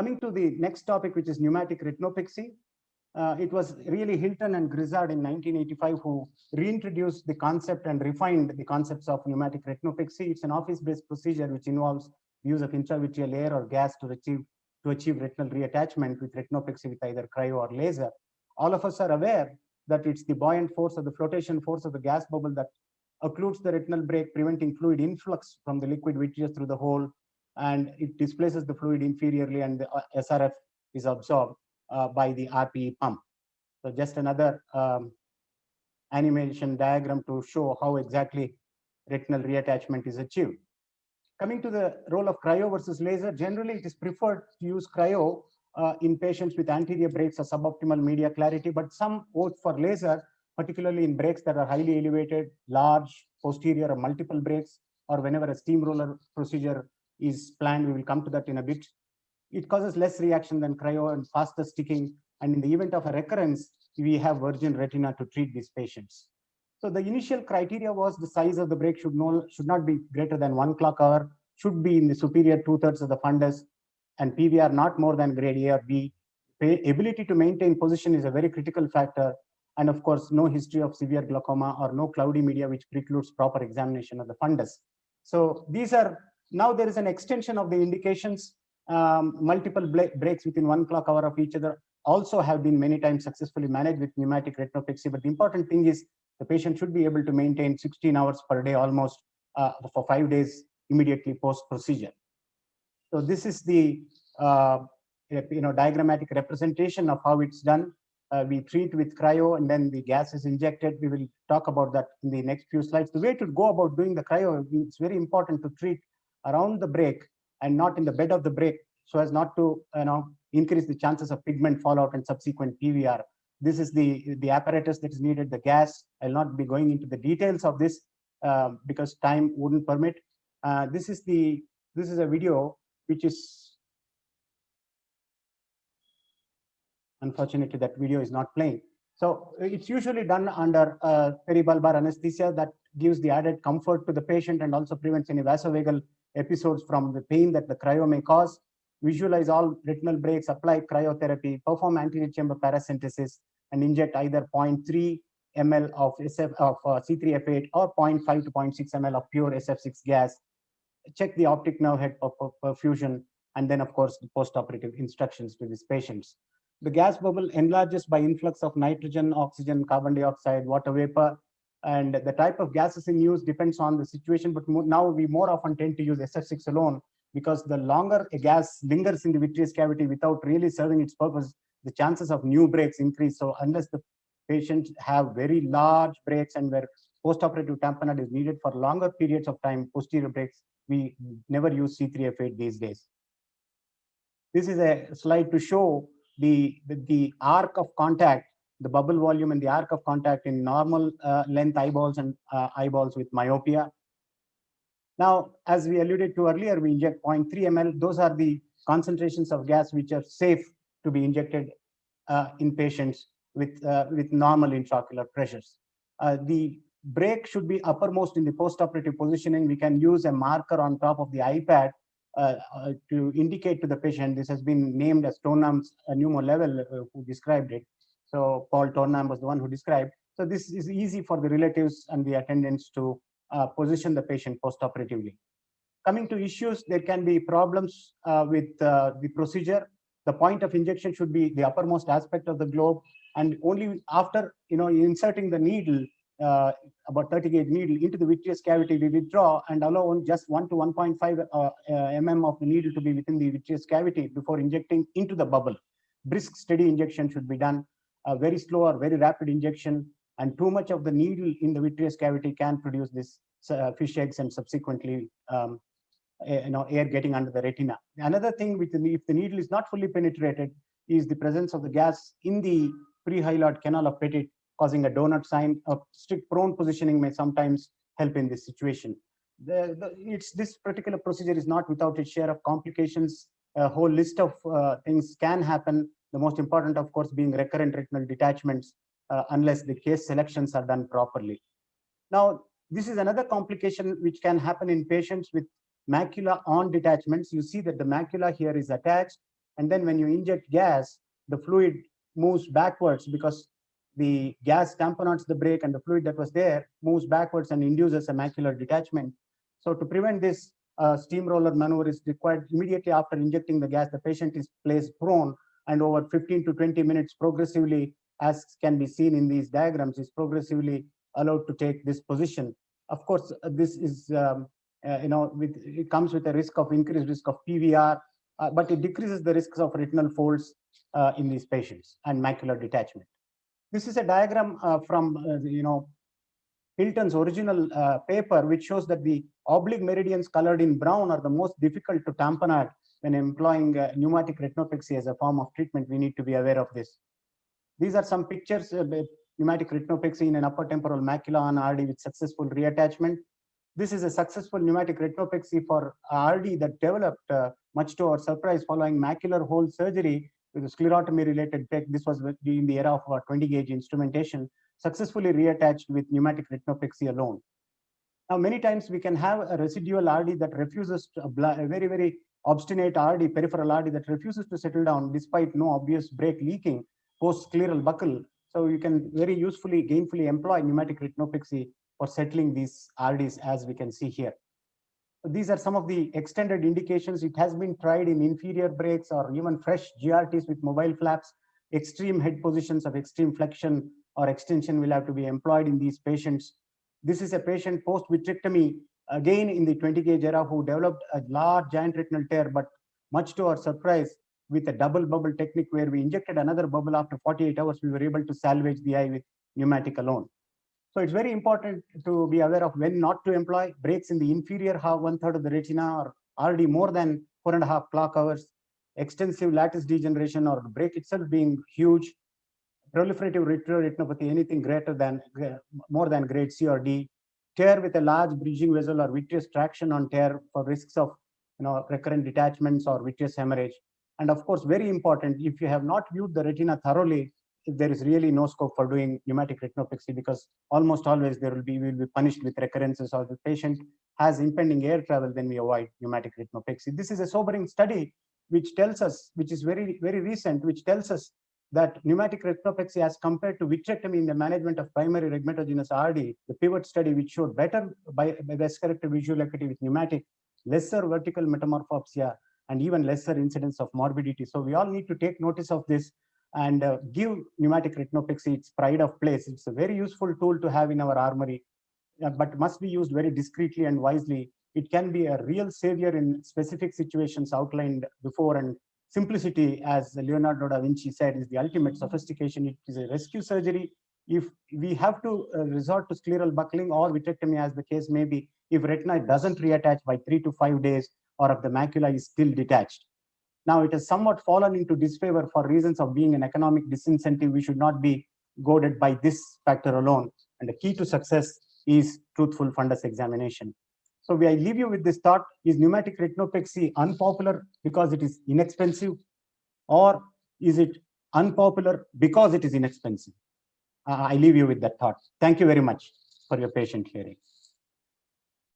Coming to the next topic, which is pneumatic retinopexy, it was really Hilton and Grizzard in 1985 who reintroduced the concept and refined the concepts of pneumatic retinopexy. It's an office-based procedure which involves use of intravitreal air or gas to achieve retinal reattachment with retinopexy with either cryo or laser. All of us are aware that it's the buoyant force or the flotation force of the gas bubble that occludes the retinal brake, preventing fluid influx from the liquid vitreous through the hole, and it displaces the fluid inferiorly, and the SRF is absorbed by the RPE pump. So just another animation diagram to show how exactly retinal reattachment is achieved. Coming to the role of cryo versus laser, generally it is preferred to use cryo in patients with anterior brakes or suboptimal media clarity, but some vote for laser, particularly in brakes that are highly elevated, large, posterior or multiple brakes, or whenever a steamroller procedure is planned. We will come to that in a bit. It causes less reaction than cryo and faster sticking. And in the event of a recurrence, we have virgin retina to treat these patients. So the initial criteria was the size of the brake should not be greater than 1 clock hour, should be in the superior 2/3 of the fundus, and PVR not more than grade A or B. Ability to maintain position is a very critical factor. And of course, no history of severe glaucoma or no cloudy media, which precludes proper examination of the fundus. So these are, now there is an extension of the indications. Multiple brakes within 1 clock hour of each other also have been many times successfully managed with pneumatic retinopexy. But the important thing is the patient should be able to maintain 16 hours per day almost for 5 days immediately post procedure. So this is the diagrammatic representation of how it's done. We treat with cryo and then the gas is injected. We will talk about that in the next few slides. The way to go about doing the cryo, it's very important to treat around the brake and not in the bed of the brake, so as not to increase the chances of pigment fallout and subsequent PVR. This is the apparatus that is needed, the gas. I'll not be going into the details of this because time wouldn't permit. This is a video which is, unfortunately, that video is not playing. So it's usually done under peribulbar anesthesia that gives the added comfort to the patient and also prevents any vasovagal episodes from the pain that the cryo may cause. Visualize all retinal brakes, apply cryotherapy, perform anterior chamber paracentesis, and inject either 0.3 ml of C3F8 or 0.5 to 0.6 ml of pure SF6 gas. Check the optic nerve head perfusion, and then, of course, the post-operative instructions to these patients. The gas bubble enlarges by influx of nitrogen, oxygen, carbon dioxide, water vapor, and the type of gases in use depends on the situation. But now we more often tend to use SF6 alone, because the longer a gas lingers in the vitreous cavity without really serving its purpose, the chances of new breaks increase. So unless the patients have very large breaks and where post-operative tamponade is needed for longer periods of time, posterior breaks, we never use C3F8 these days. This is a slide to show the arc of contact, the bubble volume and the arc of contact in normal length eyeballs and eyeballs with myopia. Now, as we alluded to earlier, we inject 0.3 ml. Those are the concentrations of gas which are safe to be injected in patients with normal intraocular pressures. The brake should be uppermost in the postoperative positioning. We can use a marker on top of the iPad to indicate to the patient. This has been named as Tonam's pneumo-level who described it. So Paul Tonam was the one who described. So this is easy for the relatives and the attendants to position the patient postoperatively. Coming to issues, there can be problems with the procedure. The point of injection should be the uppermost aspect of the globe, and only after inserting the needle, about 30 gauge needle into the vitreous cavity, we withdraw and allow just 1 to 1.5 mm of the needle to be within the vitreous cavity before injecting into the bubble. Brisk, steady injection should be done. Very slow or very rapid injection, and too much of the needle in the vitreous cavity can produce this fish eggs and subsequently air getting under the retina. Another thing, if the needle is not fully penetrated, is the presence of the gas in the prehyaloid canal of Petit, causing a donut sign. A strict prone positioning may sometimes help in this situation. This particular procedure is not without its share of complications. A whole list of things can happen. The most important, of course, being recurrent retinal detachments, unless the case selections are done properly. Now, this is another complication which can happen in patients with macula on detachments. You see that the macula here is attached, And then when you inject gas, the fluid moves backwards because the gas tamponades the brake, and the fluid that was there moves backwards and induces a macular detachment. So to prevent this, steamroller maneuver is required immediately after injecting the gas. The patient is placed prone, and over 15 to 20 minutes progressively, as can be seen in these diagrams, is progressively allowed to take this position. Of course, this is, it comes with a increased risk of PVR, but it decreases the risks of retinal folds in these patients and macular detachment. This is a diagram from, Hilton's original paper, which shows that the oblique meridians colored in brown are the most difficult to tamponade when employing pneumatic retinopexy as a form of treatment. We need to be aware of this. These are some pictures of pneumatic retinopexy in an upper temporal macula on RD with successful reattachment. This is a successful pneumatic retinopexy for RD that developed, much to our surprise, following macular hole surgery with a sclerotomy-related PEC. This was in the era of 20-gauge instrumentation, successfully reattached with pneumatic retinopexy alone. Now, many times we can have a residual RD that refuses to, a very, very obstinate RD, peripheral RD that refuses to settle down despite no obvious brake leaking post-scleral buckle. So you can very usefully, gainfully employ pneumatic retinopexy for settling these RDs, as we can see here. These are some of the extended indications. It has been tried in inferior brakes or even fresh GRTs with mobile flaps. Extreme head positions of extreme flexion or extension will have to be employed in these patients. This is a patient post-vitrectomy, again in the 20-gauge era, who developed a large giant retinal tear, but much to our surprise, with a double bubble technique where we injected another bubble after 48 hours, we were able to salvage the eye with pneumatic alone. So it's very important to be aware of when not to employ brakes in the inferior half, 1/3 of the retina, or already more than 4.5 clock hours, extensive lattice degeneration or the brake itself being huge, proliferative retinopathy, anything greater than, more than grade C or D, tear with a large bridging vessel or vitreous traction on tear for risks of recurrent detachments or vitreous hemorrhage. And of course, very important, if you have not viewed the retina thoroughly, there is really no scope for doing pneumatic retinopexy, because almost always we will be punished with recurrences, or the patient has impending air travel, then we avoid pneumatic retinopexy. This is a sobering study which tells us, which is very, very recent, which tells us that pneumatic retinopexy as compared to vitrectomy in the management of primary rhegmatogenous RD, the pivot study which showed better best corrected visual acuity with pneumatic, lesser vertical metamorphopsia, and even lesser incidence of morbidity. So we all need to take notice of this and give pneumatic retinopexy its pride of place. It's a very useful tool to have in our armory, but must be used very discreetly and wisely. It can be a real savior in specific situations outlined before, and simplicity, as Leonardo da Vinci said, is the ultimate sophistication. It is a rescue surgery. If we have to resort to scleral buckling or vitrectomy, as the case may be, if retina doesn't reattach by 3 to 5 days, or if the macula is still detached. Now, it has somewhat fallen into disfavor for reasons of being an economic disincentive. We should not be goaded by this factor alone. And the key to success is truthful fundus examination. So I leave you with this thought: is pneumatic retinopexy unpopular because it is inexpensive, or is it unpopular because it is inexpensive? I leave you with that thought. Thank you very much for your patient hearing.